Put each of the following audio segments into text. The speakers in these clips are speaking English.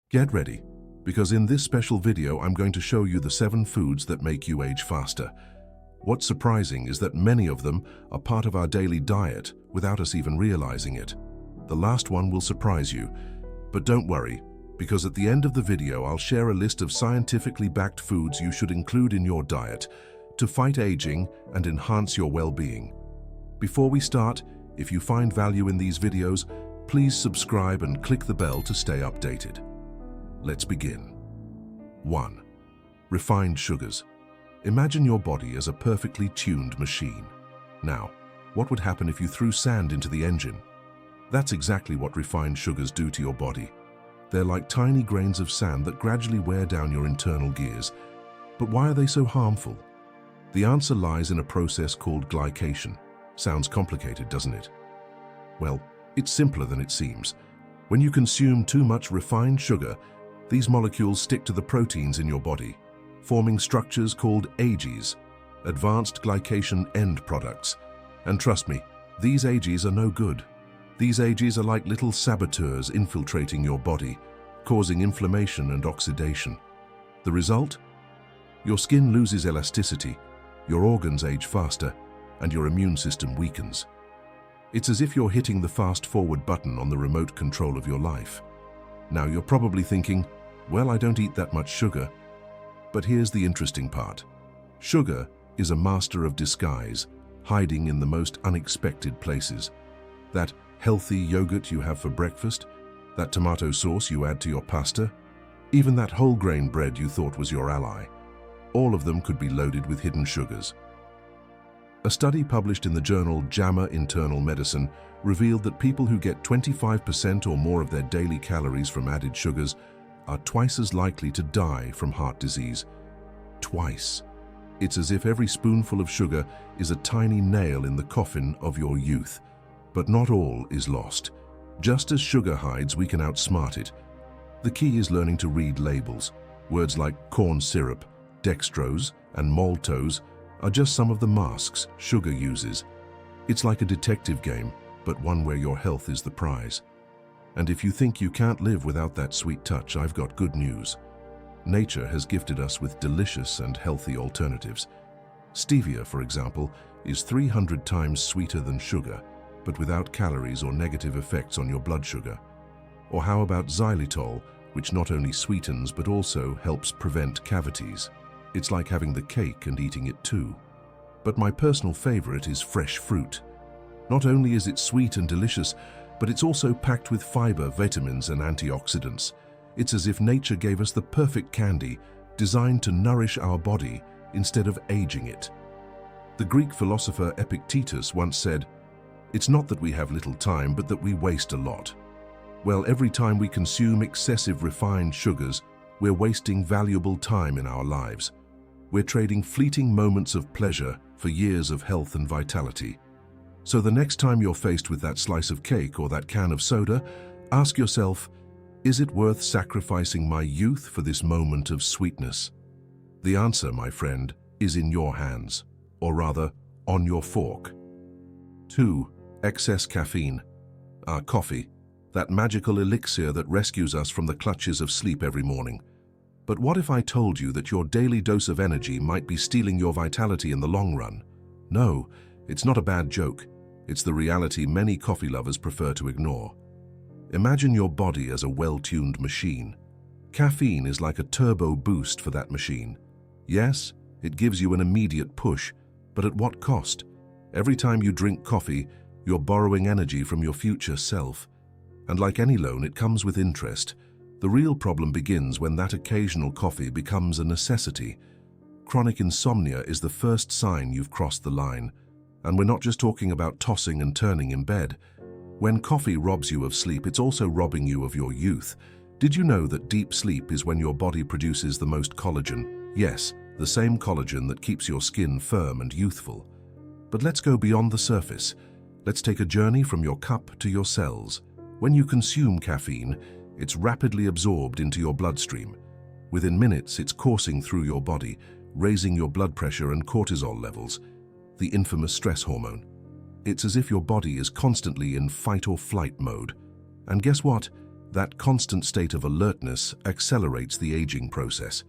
Get ready, because in this special video I'm going to show you the 7 foods that make you age faster. What's surprising is that many of them are part of our daily diet without us even realizing it. The last one will surprise you, but don't worry, because at the end of the video I'll share a list of scientifically backed foods you should include in your diet to fight aging and enhance your well-being. Before we start, if you find value in these videos, please subscribe and click the bell to stay updated. Let's begin. 1. Refined sugars. Imagine your body as a perfectly tuned machine. Now, what would happen if you threw sand into the engine? That's exactly what refined sugars do to your body. They're like tiny grains of sand that gradually wear down your internal gears. But why are they so harmful? The answer lies in a process called glycation. Sounds complicated, doesn't it? Well, it's simpler than it seems. When you consume too much refined sugar, these molecules stick to the proteins in your body, forming structures called AGEs, advanced glycation end products. And trust me, these AGEs are no good. These AGEs are like little saboteurs infiltrating your body, causing inflammation and oxidation. The result? Your skin loses elasticity, your organs age faster, and your immune system weakens. It's as if you're hitting the fast-forward button on the remote control of your life. Now you're probably thinking, well, I don't eat that much sugar. But here's the interesting part. Sugar is a master of disguise, hiding in the most unexpected places. That healthy yogurt you have for breakfast, that tomato sauce you add to your pasta, even that whole grain bread you thought was your ally. All of them could be loaded with hidden sugars. A study published in the journal JAMA Internal Medicine revealed that people who get 25% or more of their daily calories from added sugars are twice as likely to die from heart disease. Twice. It's as if every spoonful of sugar is a tiny nail in the coffin of your youth. But not all is lost. Just as sugar hides, we can outsmart it. The key is learning to read labels. Words like corn syrup, dextrose, and maltose are just some of the masks sugar uses. It's like a detective game, but one where your health is the prize. And if you think you can't live without that sweet touch, I've got good news. Nature has gifted us with delicious and healthy alternatives. Stevia, for example, is 300 times sweeter than sugar, but without calories or negative effects on your blood sugar. Or how about xylitol, which not only sweetens but also helps prevent cavities? It's like having the cake and eating it too. But my personal favorite is fresh fruit. Not only is it sweet and delicious, but it's also packed with fiber, vitamins, and antioxidants. It's as if nature gave us the perfect candy, designed to nourish our body instead of aging it. The Greek philosopher Epictetus once said, "It's not that we have little time, but that we waste a lot." Well, every time we consume excessive refined sugars, we're wasting valuable time in our lives. We're trading fleeting moments of pleasure for years of health and vitality. So the next time you're faced with that slice of cake or that can of soda, ask yourself, is it worth sacrificing my youth for this moment of sweetness? The answer, my friend, is in your hands, or rather, on your fork. 2. Excess caffeine. Our coffee, that magical elixir that rescues us from the clutches of sleep every morning. But what if I told you that your daily dose of energy might be stealing your vitality in the long run? No, it's not a bad joke. It's the reality many coffee lovers prefer to ignore. Imagine your body as a well-tuned machine. Caffeine is like a turbo boost for that machine. Yes, it gives you an immediate push, but at what cost? Every time you drink coffee, you're borrowing energy from your future self. And like any loan, it comes with interest. The real problem begins when that occasional coffee becomes a necessity. Chronic insomnia is the first sign you've crossed the line. And we're not just talking about tossing and turning in bed. When coffee robs you of sleep, it's also robbing you of your youth. Did you know that deep sleep is when your body produces the most collagen? Yes, the same collagen that keeps your skin firm and youthful. But let's go beyond the surface. Let's take a journey from your cup to your cells. When you consume caffeine, it's rapidly absorbed into your bloodstream. Within minutes, it's coursing through your body, raising your blood pressure and cortisol levels, the infamous stress hormone. It's as if your body is constantly in fight or flight mode. And guess what? That constant state of alertness accelerates the aging process.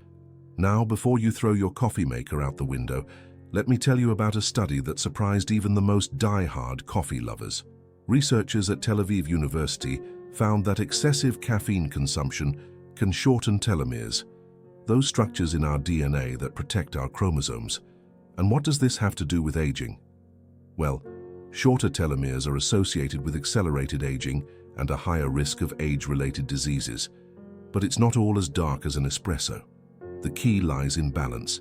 Now, before you throw your coffee maker out the window, let me tell you about a study that surprised even the most die-hard coffee lovers. Researchers at Tel Aviv University found that excessive caffeine consumption can shorten telomeres, those structures in our DNA that protect our chromosomes. And what does this have to do with aging? Well, shorter telomeres are associated with accelerated aging and a higher risk of age-related diseases. But it's not all as dark as an espresso. The key lies in balance.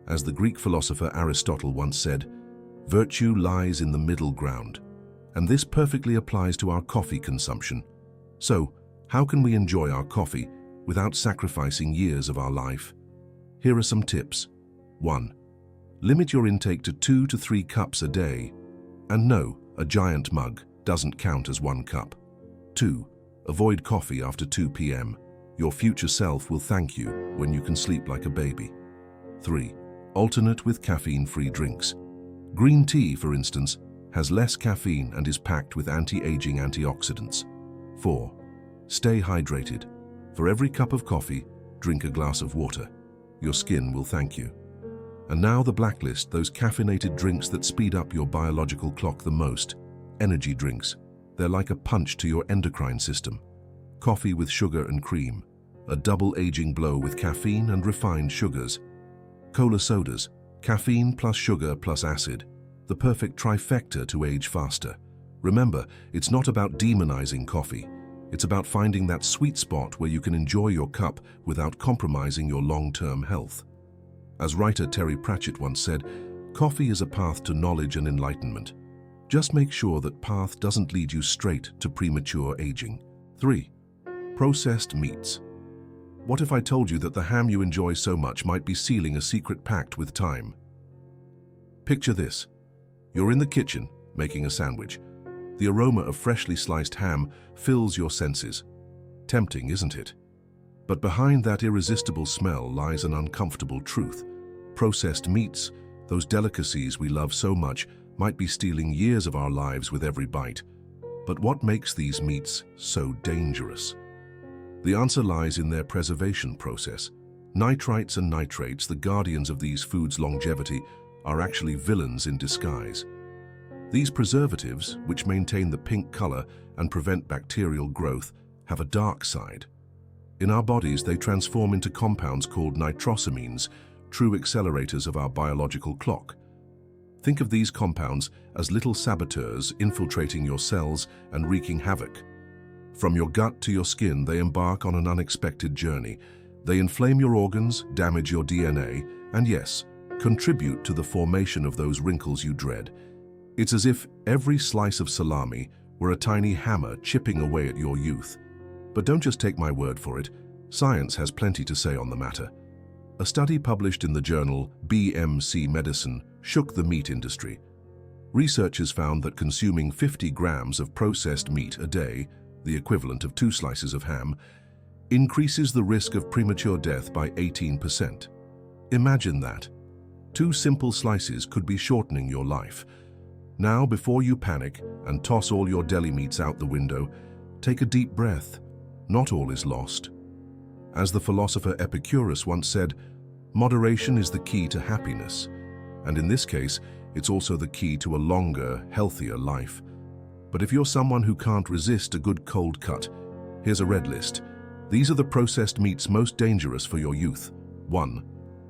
As the Greek philosopher Aristotle once said, "Virtue lies in the middle ground." And this perfectly applies to our coffee consumption. So, how can we enjoy our coffee without sacrificing years of our life? Here are some tips. 1. Limit your intake to 2 to 3 cups a day. And no, a giant mug doesn't count as 1 cup. 2. Avoid coffee after 2 p.m. Your future self will thank you when you can sleep like a baby. 3. Alternate with caffeine-free drinks. Green tea, for instance, has less caffeine and is packed with anti-aging antioxidants. 4. Stay hydrated. For every cup of coffee, drink a glass of water. Your skin will thank you. And now the blacklist, those caffeinated drinks that speed up your biological clock the most. Energy drinks. They're like a punch to your endocrine system. Coffee with sugar and cream. A double aging blow with caffeine and refined sugars. Cola sodas. Caffeine plus sugar plus acid. The perfect trifecta to age faster. Remember, it's not about demonizing coffee. It's about finding that sweet spot where you can enjoy your cup without compromising your long-term health. As writer Terry Pratchett once said, coffee is a path to knowledge and enlightenment. Just make sure that path doesn't lead you straight to premature aging. 3. Processed meats. What if I told you that the ham you enjoy so much might be sealing a secret pact with time? Picture this. You're in the kitchen, making a sandwich. The aroma of freshly sliced ham fills your senses. Tempting, isn't it? But behind that irresistible smell lies an uncomfortable truth. Processed meats, those delicacies we love so much, might be stealing years of our lives with every bite. But what makes these meats so dangerous? The answer lies in their preservation process. Nitrites and nitrates, the guardians of these foods' longevity, are actually villains in disguise. These preservatives, which maintain the pink color and prevent bacterial growth, have a dark side. In our bodies, they transform into compounds called nitrosamines, true accelerators of our biological clock. Think of these compounds as little saboteurs infiltrating your cells and wreaking havoc. From your gut to your skin, they embark on an unexpected journey. They inflame your organs, damage your DNA, and yes, contribute to the formation of those wrinkles you dread. It's as if every slice of salami were a tiny hammer chipping away at your youth. But don't just take my word for it. Science has plenty to say on the matter. A study published in the journal BMC Medicine shook the meat industry. Researchers found that consuming 50 grams of processed meat a day, the equivalent of 2 slices of ham, increases the risk of premature death by 18%. Imagine that. 2 simple slices could be shortening your life. Now, before you panic and toss all your deli meats out the window, take a deep breath. Not all is lost. As the philosopher Epicurus once said, moderation is the key to happiness. And in this case, it's also the key to a longer, healthier life. But if you're someone who can't resist a good cold cut, here's a red list. These are the processed meats most dangerous for your youth. 1.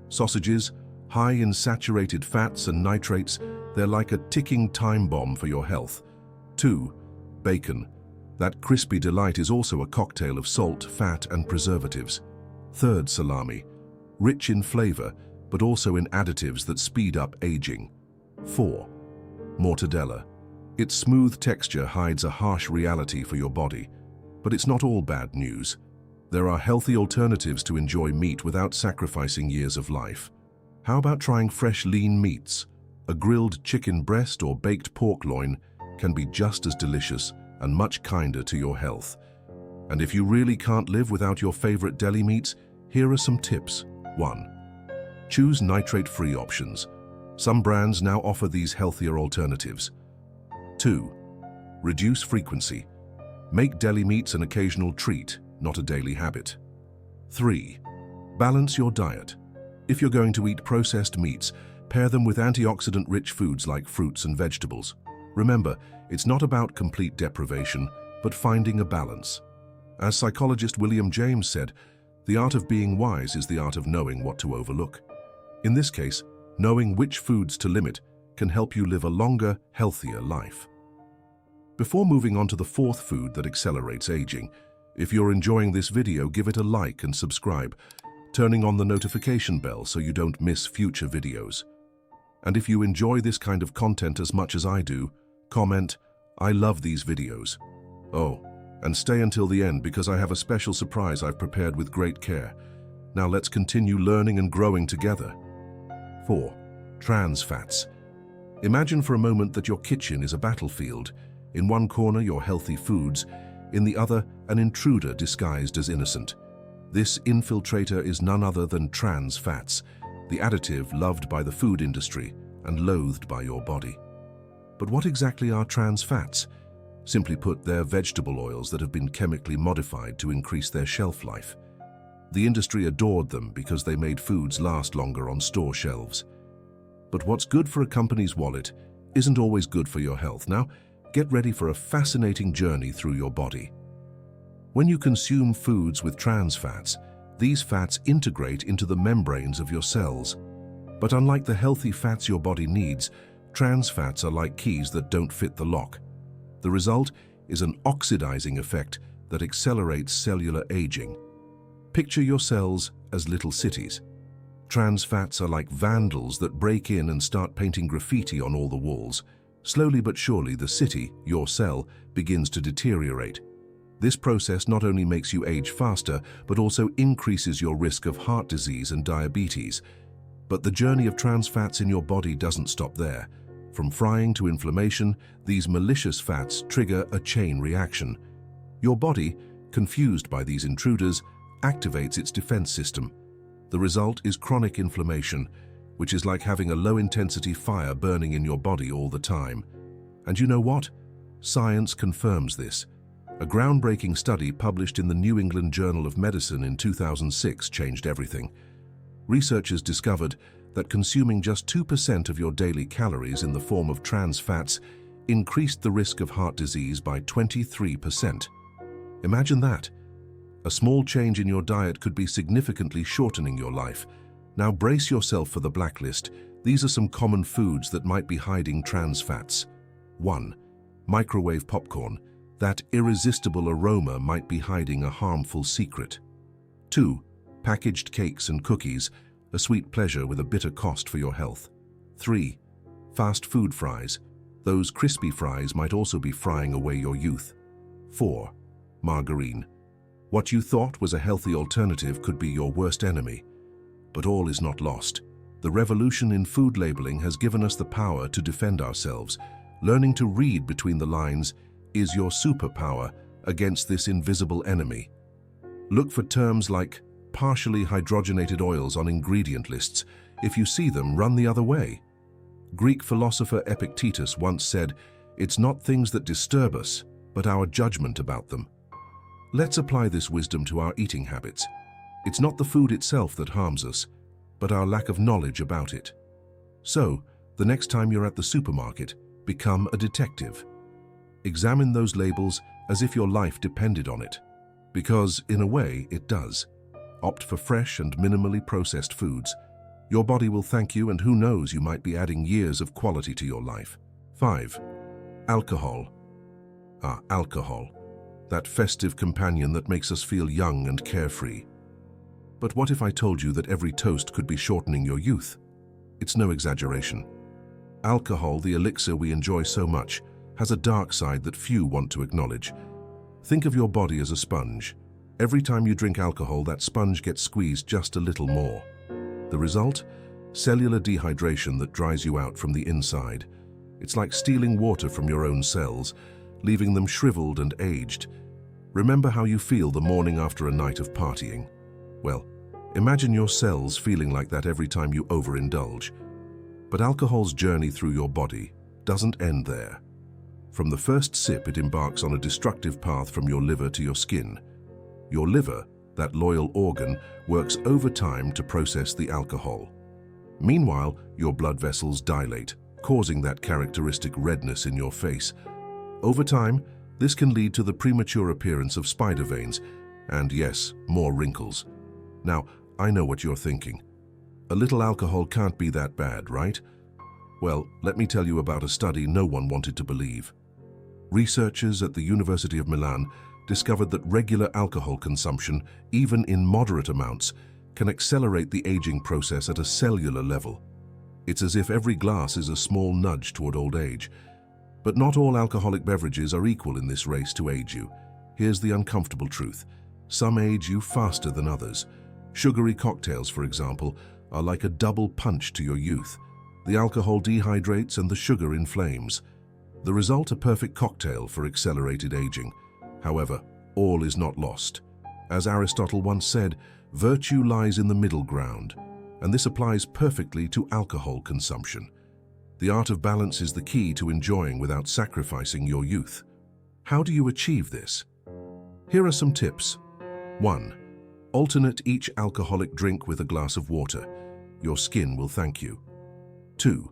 Sausages, high in saturated fats and nitrates, they're like a ticking time bomb for your health. 2. Bacon. That crispy delight is also a cocktail of salt, fat, and preservatives. 3. Salami. Rich in flavor, but also in additives that speed up aging. 4. Mortadella. Its smooth texture hides a harsh reality for your body. But it's not all bad news. There are healthy alternatives to enjoy meat without sacrificing years of life. How about trying fresh lean meats? A grilled chicken breast or baked pork loin can be just as delicious and much kinder to your health. And if you really can't live without your favorite deli meats, here are some tips. 1. Choose nitrate-free options. Some brands now offer these healthier alternatives. 2. Reduce frequency. Make deli meats an occasional treat, not a daily habit. 3. Balance your diet. If you're going to eat processed meats, pair them with antioxidant-rich foods like fruits and vegetables. Remember, it's not about complete deprivation, but finding a balance. As psychologist William James said, the art of being wise is the art of knowing what to overlook. In this case, knowing which foods to limit can help you live a longer, healthier life. Before moving on to the 4th food that accelerates aging, if you're enjoying this video, give it a like and subscribe, turning on the notification bell so you don't miss future videos. And if you enjoy this kind of content as much as I do, comment, "I love these videos." Oh, and stay until the end because I have a special surprise I've prepared with great care. Now let's continue learning and growing together. 4. Trans fats. Imagine for a moment that your kitchen is a battlefield. In one corner, your healthy foods. In the other, an intruder disguised as innocent. This infiltrator is none other than trans fats, the additive loved by the food industry and loathed by your body. But what exactly are trans fats? Simply put, they're vegetable oils that have been chemically modified to increase their shelf life. The industry adored them because they made foods last longer on store shelves. But what's good for a company's wallet isn't always good for your health. Now, get ready for a fascinating journey through your body. When you consume foods with trans fats, these fats integrate into the membranes of your cells. But unlike the healthy fats your body needs, trans fats are like keys that don't fit the lock. The result is an oxidizing effect that accelerates cellular aging. Picture your cells as little cities. Trans fats are like vandals that break in and start painting graffiti on all the walls. Slowly but surely, the city, your cell, begins to deteriorate. This process not only makes you age faster, but also increases your risk of heart disease and diabetes. But the journey of trans fats in your body doesn't stop there. From frying to inflammation, these malicious fats trigger a chain reaction. Your body, confused by these intruders, activates its defense system. The result is chronic inflammation, which is like having a low-intensity fire burning in your body all the time. And you know what? Science confirms this. A groundbreaking study published in the New England Journal of Medicine in 2006 changed everything. Researchers discovered that consuming just 2% of your daily calories in the form of trans fats increased the risk of heart disease by 23%. Imagine that. A small change in your diet could be significantly shortening your life. Now brace yourself for the blacklist. These are some common foods that might be hiding trans fats. 1. Microwave popcorn. That irresistible aroma might be hiding a harmful secret. 2. Packaged cakes and cookies. A sweet pleasure with a bitter cost for your health. 3. Fast food fries. Those crispy fries might also be frying away your youth. 4. Margarine. What you thought was a healthy alternative could be your worst enemy. But all is not lost. The revolution in food labeling has given us the power to defend ourselves. Learning to read between the lines is your superpower against this invisible enemy. Look for terms like partially hydrogenated oils on ingredient lists. If you see them, run the other way. Greek philosopher Epictetus once said, "It's not things that disturb us, but our judgment about them." Let's apply this wisdom to our eating habits. It's not the food itself that harms us, but our lack of knowledge about it. So, the next time you're at the supermarket, become a detective. Examine those labels as if your life depended on it. Because, in a way, it does. Opt for fresh and minimally processed foods. Your body will thank you, and who knows, you might be adding years of quality to your life. 5. Alcohol. Alcohol. That festive companion that makes us feel young and carefree. But what if I told you that every toast could be shortening your youth? It's no exaggeration. Alcohol, the elixir we enjoy so much, has a dark side that few want to acknowledge. Think of your body as a sponge. Every time you drink alcohol, that sponge gets squeezed just a little more. The result? Cellular dehydration that dries you out from the inside. It's like stealing water from your own cells, leaving them shriveled and aged. Remember how you feel the morning after a night of partying? Well, imagine your cells feeling like that every time you overindulge. But alcohol's journey through your body doesn't end there. From the first sip, it embarks on a destructive path from your liver to your skin. Your liver, that loyal organ, works overtime to process the alcohol. Meanwhile, your blood vessels dilate, causing that characteristic redness in your face. Over time, this can lead to the premature appearance of spider veins and, yes, more wrinkles. Now, I know what you're thinking. A little alcohol can't be that bad, right? Well, let me tell you about a study no one wanted to believe. Researchers at the University of Milan discovered that regular alcohol consumption, even in moderate amounts, can accelerate the aging process at a cellular level. It's as if every glass is a small nudge toward old age. But not all alcoholic beverages are equal in this race to age you. Here's the uncomfortable truth. Some age you faster than others. Sugary cocktails, for example, are like a double punch to your youth. The alcohol dehydrates and the sugar inflames. The result, a perfect cocktail for accelerated aging. However, all is not lost. As Aristotle once said, virtue lies in the middle ground, and this applies perfectly to alcohol consumption. The art of balance is the key to enjoying without sacrificing your youth. How do you achieve this? Here are some tips. 1. Alternate each alcoholic drink with a glass of water. Your skin will thank you. 2.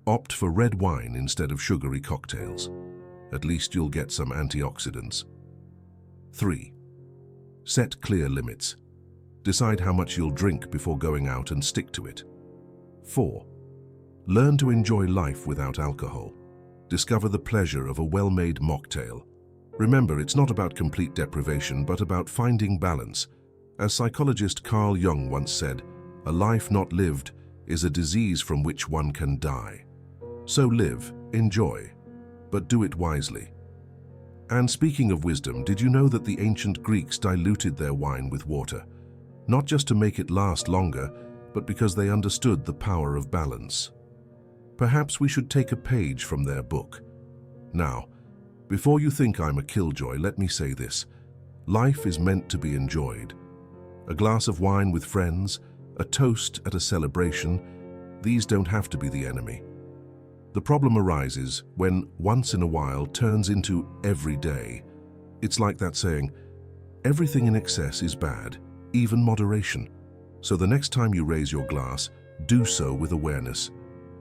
Opt for red wine instead of sugary cocktails. At least you'll get some antioxidants. 3. Set clear limits. Decide how much you'll drink before going out and stick to it. 4. Learn to enjoy life without alcohol. Discover the pleasure of a well-made mocktail. Remember, it's not about complete deprivation, but about finding balance. As psychologist Carl Jung once said, a life not lived is a disease from which one can die. So live, enjoy, but do it wisely. And speaking of wisdom, did you know that the ancient Greeks diluted their wine with water? Not just to make it last longer, but because they understood the power of balance. Perhaps we should take a page from their book. Now, before you think I'm a killjoy, let me say this. Life is meant to be enjoyed. A glass of wine with friends, a toast at a celebration, these don't have to be the enemy. The problem arises when once in a while turns into every day. It's like that saying, everything in excess is bad, even moderation. So the next time you raise your glass, do so with awareness.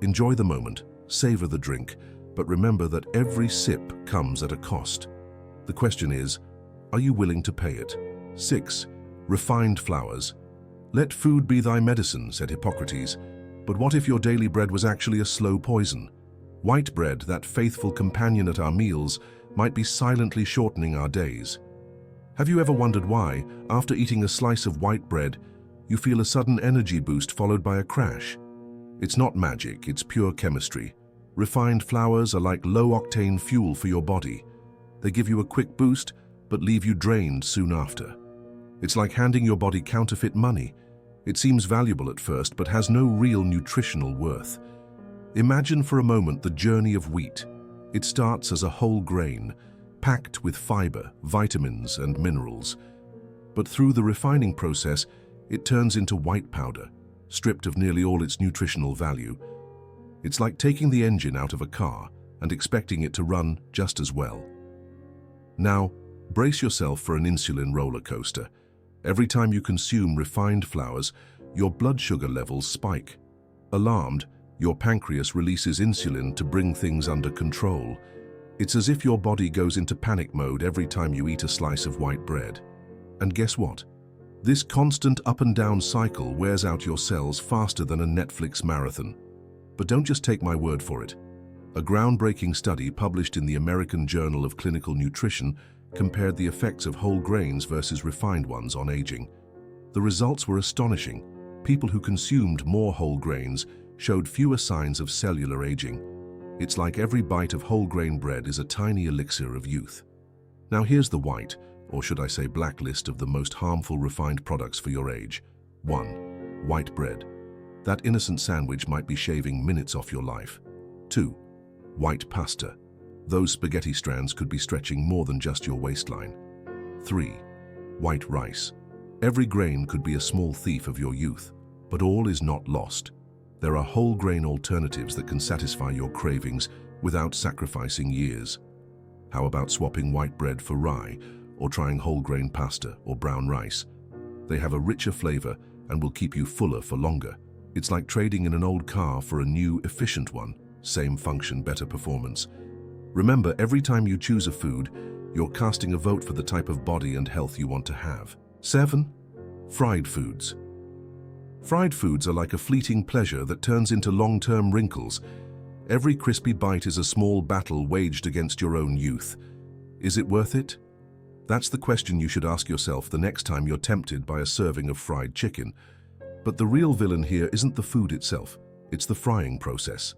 Enjoy the moment, savor the drink, but remember that every sip comes at a cost. The question is, are you willing to pay it? 6. Refined flowers. Let food be thy medicine, said Hippocrates. But what if your daily bread was actually a slow poison? White bread, that faithful companion at our meals, might be silently shortening our days. Have you ever wondered why, after eating a slice of white bread, you feel a sudden energy boost followed by a crash? It's not magic, it's pure chemistry. Refined flours are like low-octane fuel for your body. They give you a quick boost, but leave you drained soon after. It's like handing your body counterfeit money. It seems valuable at first, but has no real nutritional worth. Imagine for a moment the journey of wheat. It starts as a whole grain, packed with fiber, vitamins, and minerals. But through the refining process, it turns into white powder, stripped of nearly all its nutritional value. It's like taking the engine out of a car and expecting it to run just as well. Now, brace yourself for an insulin roller coaster. Every time you consume refined flours, your blood sugar levels spike. Alarmed, your pancreas releases insulin to bring things under control. It's as if your body goes into panic mode every time you eat a slice of white bread. And guess what? This constant up and down cycle wears out your cells faster than a Netflix marathon. But don't just take my word for it. A groundbreaking study published in the American Journal of Clinical Nutrition compared the effects of whole grains versus refined ones on aging. The results were astonishing. People who consumed more whole grains showed fewer signs of cellular aging. It's like every bite of whole grain bread is a tiny elixir of youth. Now here's the white, or should I say black list of the most harmful refined products for your age. 1. White bread. That innocent sandwich might be shaving minutes off your life. 2. White pasta. Those spaghetti strands could be stretching more than just your waistline. 3. White rice. Every grain could be a small thief of your youth, but all is not lost. There are whole grain alternatives that can satisfy your cravings without sacrificing years. How about swapping white bread for rye, or trying whole grain pasta or brown rice? They have a richer flavor and will keep you fuller for longer. It's like trading in an old car for a new, efficient one. Same function, better performance. Remember, every time you choose a food, you're casting a vote for the type of body and health you want to have. 7. Fried foods. Fried foods are like a fleeting pleasure that turns into long-term wrinkles. Every crispy bite is a small battle waged against your own youth. Is it worth it? That's the question you should ask yourself the next time you're tempted by a serving of fried chicken. But the real villain here isn't the food itself, it's the frying process.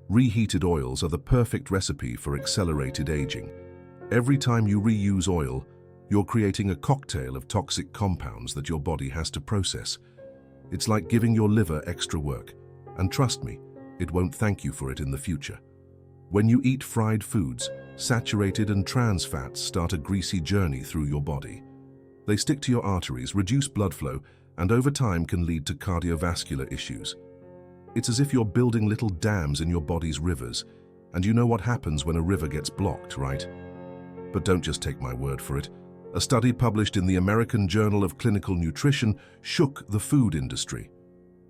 Reheated oils are the perfect recipe for accelerated aging. Every time you reuse oil, you're creating a cocktail of toxic compounds that your body has to process. It's like giving your liver extra work, and trust me, it won't thank you for it in the future. When you eat fried foods, saturated and trans fats start a greasy journey through your body. They stick to your arteries, reduce blood flow, and over time can lead to cardiovascular issues. It's as if you're building little dams in your body's rivers, and you know what happens when a river gets blocked, right? But don't just take my word for it. A study published in the American Journal of Clinical Nutrition shook the food industry.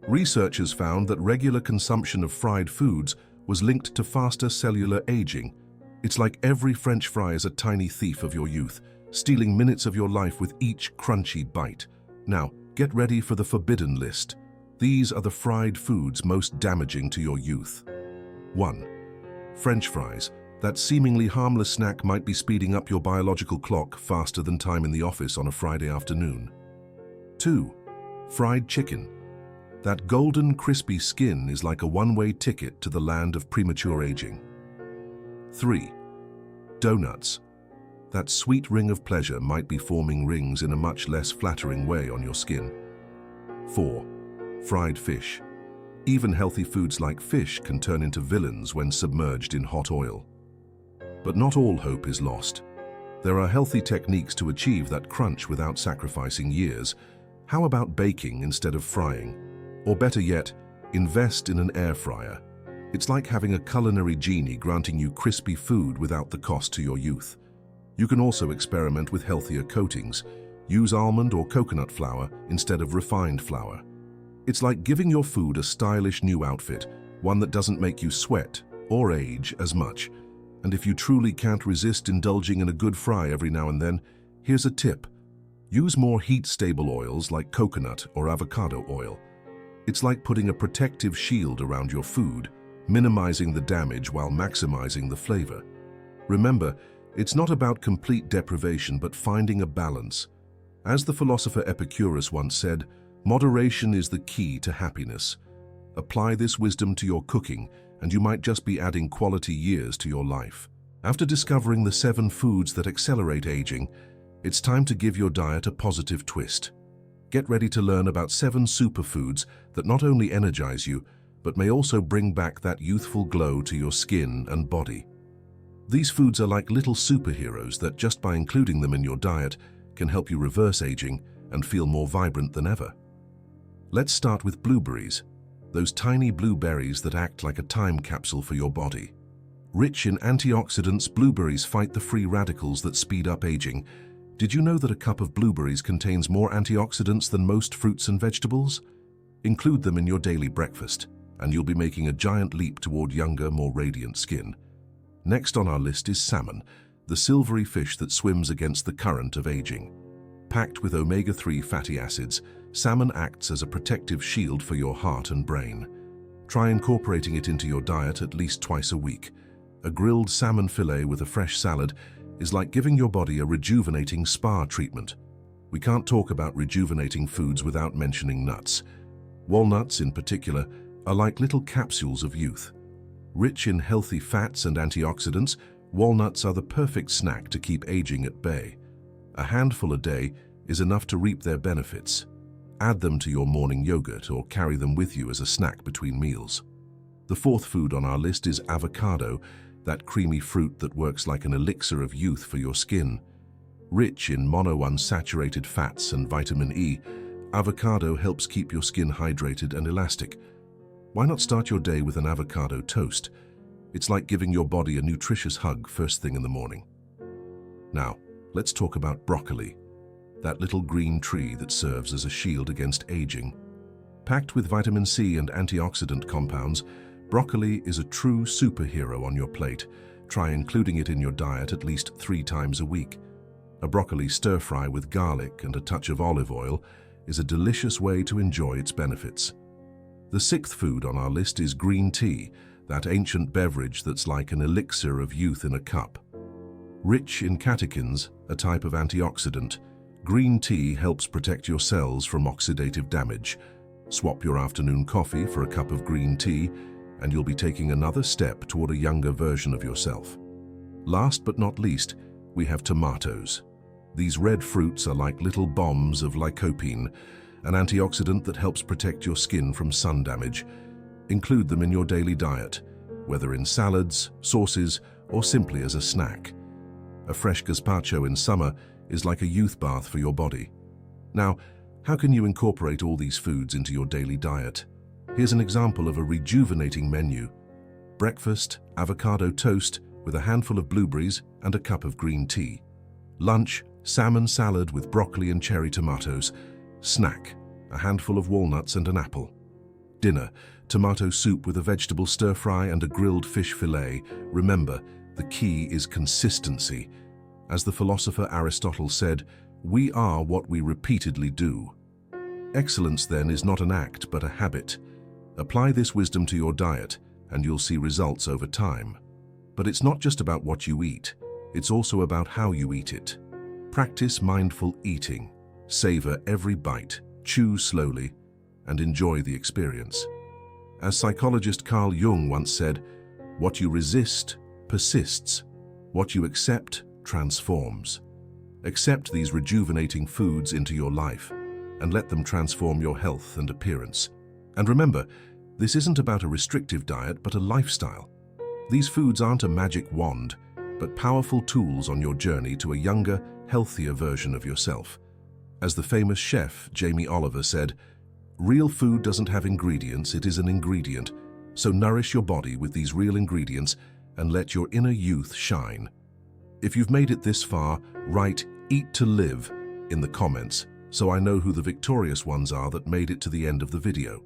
Researchers found that regular consumption of fried foods was linked to faster cellular aging. It's like every French fry is a tiny thief of your youth, stealing minutes of your life with each crunchy bite. Now, get ready for the forbidden list. These are the fried foods most damaging to your youth. 1. French fries. That seemingly harmless snack might be speeding up your biological clock faster than time in the office on a Friday afternoon. 2. Fried chicken. That golden, crispy skin is like a one-way ticket to the land of premature aging. 3. Donuts. That sweet ring of pleasure might be forming rings in a much less flattering way on your skin. 4. Fried fish. Even healthy foods like fish can turn into villains when submerged in hot oil. But not all hope is lost. There are healthy techniques to achieve that crunch without sacrificing years. How about baking instead of frying? Or better yet, invest in an air fryer. It's like having a culinary genie granting you crispy food without the cost to your youth. You can also experiment with healthier coatings. Use almond or coconut flour instead of refined flour. It's like giving your food a stylish new outfit, one that doesn't make you sweat or age as much. And if you truly can't resist indulging in a good fry every now and then, here's a tip. Use more heat-stable oils like coconut or avocado oil. It's like putting a protective shield around your food, minimizing the damage while maximizing the flavor. Remember, it's not about complete deprivation but finding a balance. As the philosopher Epicurus once said, moderation is the key to happiness. Apply this wisdom to your cooking, and you might just be adding quality years to your life. After discovering the 7 foods that accelerate aging, it's time to give your diet a positive twist. Get ready to learn about 7 superfoods that not only energize you, but may also bring back that youthful glow to your skin and body. These foods are like little superheroes that, just by including them in your diet, can help you reverse aging and feel more vibrant than ever. Let's start with blueberries. Those tiny blue berries that act like a time capsule for your body. Rich in antioxidants, blueberries fight the free radicals that speed up aging. Did you know that a cup of blueberries contains more antioxidants than most fruits and vegetables? Include them in your daily breakfast, and you'll be making a giant leap toward younger, more radiant skin. Next on our list is salmon, the silvery fish that swims against the current of aging. Packed with omega-3 fatty acids, salmon acts as a protective shield for your heart and brain. Try incorporating it into your diet at least twice a week. A grilled salmon fillet with a fresh salad is like giving your body a rejuvenating spa treatment. We can't talk about rejuvenating foods without mentioning nuts. Walnuts, in particular, are like little capsules of youth. Rich in healthy fats and antioxidants, walnuts are the perfect snack to keep aging at bay. A handful a day is enough to reap their benefits. Add them to your morning yogurt or carry them with you as a snack between meals. The 4th food on our list is avocado, that creamy fruit that works like an elixir of youth for your skin. Rich in monounsaturated fats and vitamin E, avocado helps keep your skin hydrated and elastic. Why not start your day with an avocado toast? It's like giving your body a nutritious hug first thing in the morning. Now, let's talk about broccoli, that little green tree that serves as a shield against aging. Packed with vitamin C and antioxidant compounds, broccoli is a true superhero on your plate. Try including it in your diet at least 3 times a week. A broccoli stir-fry with garlic and a touch of olive oil is a delicious way to enjoy its benefits. The 6th food on our list is green tea, that ancient beverage that's like an elixir of youth in a cup. Rich in catechins, a type of antioxidant, green tea helps protect your cells from oxidative damage. Swap your afternoon coffee for a cup of green tea, and you'll be taking another step toward a younger version of yourself. Last but not least, we have tomatoes. These red fruits are like little bombs of lycopene, an antioxidant that helps protect your skin from sun damage. Include them in your daily diet, whether in salads, sauces, or simply as a snack. A fresh gazpacho in summer is like a youth bath for your body. Now, how can you incorporate all these foods into your daily diet? Here's an example of a rejuvenating menu. Breakfast, avocado toast with a handful of blueberries and a cup of green tea. Lunch, salmon salad with broccoli and cherry tomatoes. Snack, a handful of walnuts and an apple. Dinner, tomato soup with a vegetable stir-fry and a grilled fish fillet. Remember, the key is consistency. As the philosopher Aristotle said, we are what we repeatedly do. Excellence, then, is not an act, but a habit. Apply this wisdom to your diet, and you'll see results over time. But it's not just about what you eat, it's also about how you eat it. Practice mindful eating. Savor every bite, chew slowly, and enjoy the experience. As psychologist Carl Jung once said, what you resist persists. What you accept transforms. Accept these rejuvenating foods into your life and let them transform your health and appearance. And remember, this isn't about a restrictive diet, but a lifestyle. These foods aren't a magic wand, but powerful tools on your journey to a younger, healthier version of yourself. As the famous chef Jamie Oliver said, real food doesn't have ingredients, it is an ingredient. So nourish your body with these real ingredients and let your inner youth shine. If you've made it this far, write "Eat to Live" in the comments so I know who the victorious ones are that made it to the end of the video.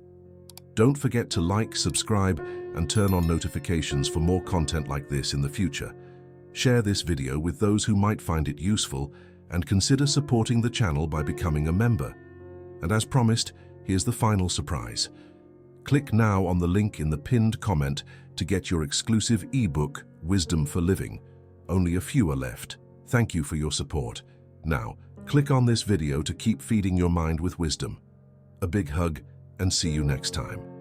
Don't forget to like, subscribe, and turn on notifications for more content like this in the future. Share this video with those who might find it useful, and consider supporting the channel by becoming a member. And as promised, here's the final surprise. Click now on the link in the pinned comment to get your exclusive ebook, Wisdom for Living. Only a few are left. Thank you for your support. Now, click on this video to keep feeding your mind with wisdom. A big hug, and see you next time.